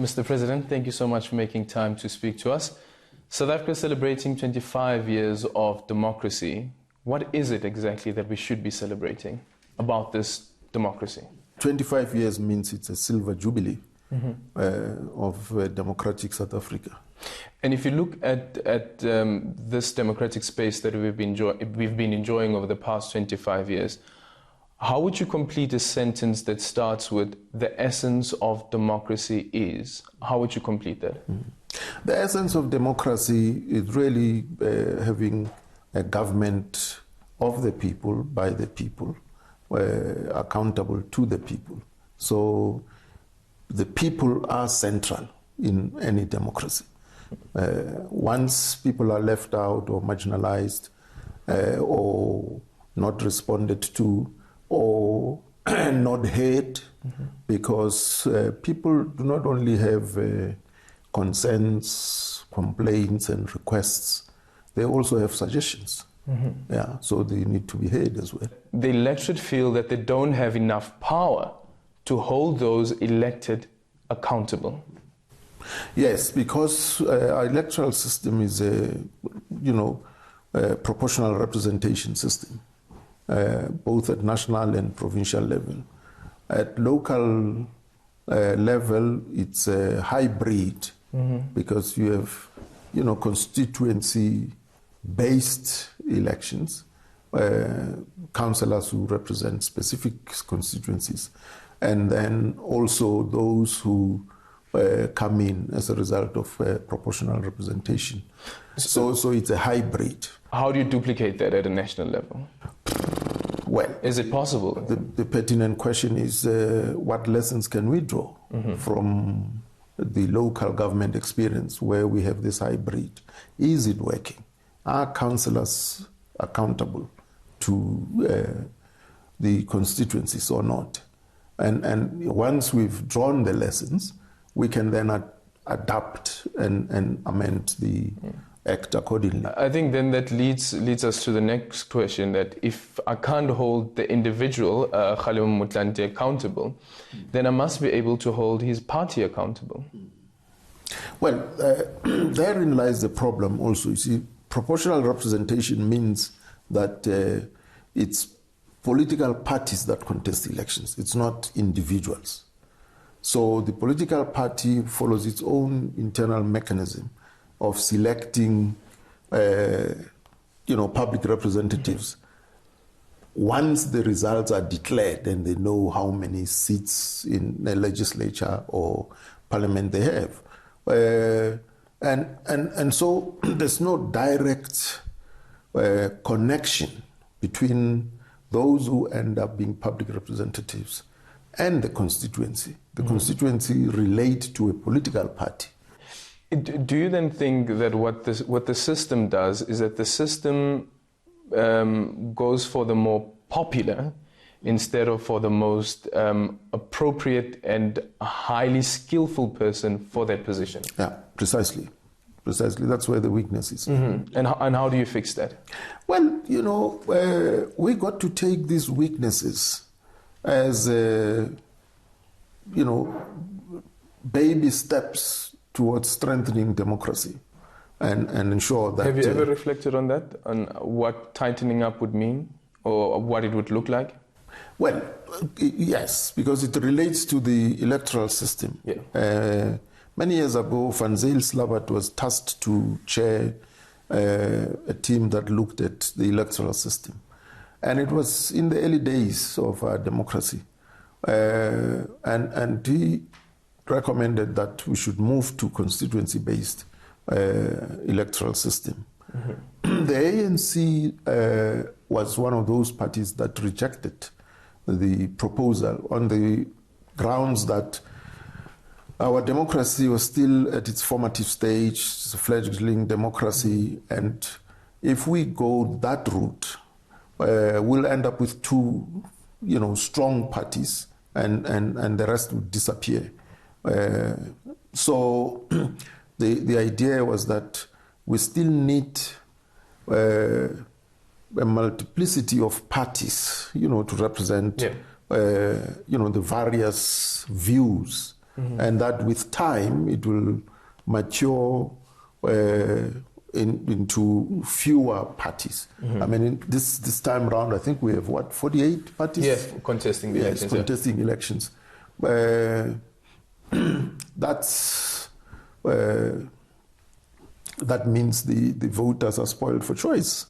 Mr. President, thank you so much for making time to speak to us. South Africa is celebrating 25 years of democracy. What is it exactly that we should be celebrating about this democracy? 25 years means it's a silver jubilee of democratic South Africa. And if you look at this democratic space that we've been enjoying over the past 25 years, how would you complete a sentence that starts with "the essence of democracy is"? How would you complete that? The essence of democracy is really having a government of the people, by the people, accountable to the people. So the people are central in any democracy. Once people are left out or marginalized or not responded to or not heard, because people do not only have concerns, complaints and requests, they also have suggestions. Yeah, so they need to be heard as well. The electorate feel that they don't have enough power to hold those elected accountable. Yes, because our electoral system is a proportional representation system, both at national and provincial level. At local level, it's a hybrid because you have, constituency-based elections, councillors who represent specific constituencies, and then also those who come in as a result of proportional representation. So it's a hybrid. How do you duplicate that at a national level? Well, is it possible? The pertinent question is what lessons can we draw from the local government experience where we have this hybrid? Is it working? Are councillors accountable to the constituencies or not? And once we've drawn the lessons, we can then adapt and amend the act accordingly. I think then that leads us to the next question, that if I can't hold the individual, Kgalema Motlanthe, accountable, then I must be able to hold his party accountable. Well, therein lies the problem also. You see, proportional representation means that it's political parties that contest elections. It's not individuals. So the political party follows its own internal mechanism of selecting, public representatives. Once the results are declared and they know how many seats in the legislature or parliament they have. And so there's no direct connection between those who end up being public representatives and the constituency. The constituency relate to a political party. Do you then think that what the system does is that the system goes for the more popular instead of for the most appropriate and highly skillful person for that position? Yeah, precisely. Precisely, that's where the weakness is. And how do you fix that? Well, we got to take these weaknesses as, baby steps towards strengthening democracy and ensure that... Have you ever reflected on that, on what tightening up would mean or what it would look like? Well, yes, because it relates to the electoral system. Yeah. Many years ago, Van Zyl was tasked to chair a team that looked at the electoral system. And it was in the early days of our democracy. And he recommended that we should move to constituency-based electoral system. The ANC was one of those parties that rejected the proposal on the grounds that our democracy was still at its formative stage, it's a fledgling democracy, and if we go that route, we'll end up with two, strong parties, and the rest would disappear. So the idea was that we still need a multiplicity of parties, to represent, the various views and that with time it will mature into fewer parties. I mean, this time around, I think we have 48 parties? Yes, contesting the elections. Contesting elections. That means the voters are spoiled for choice.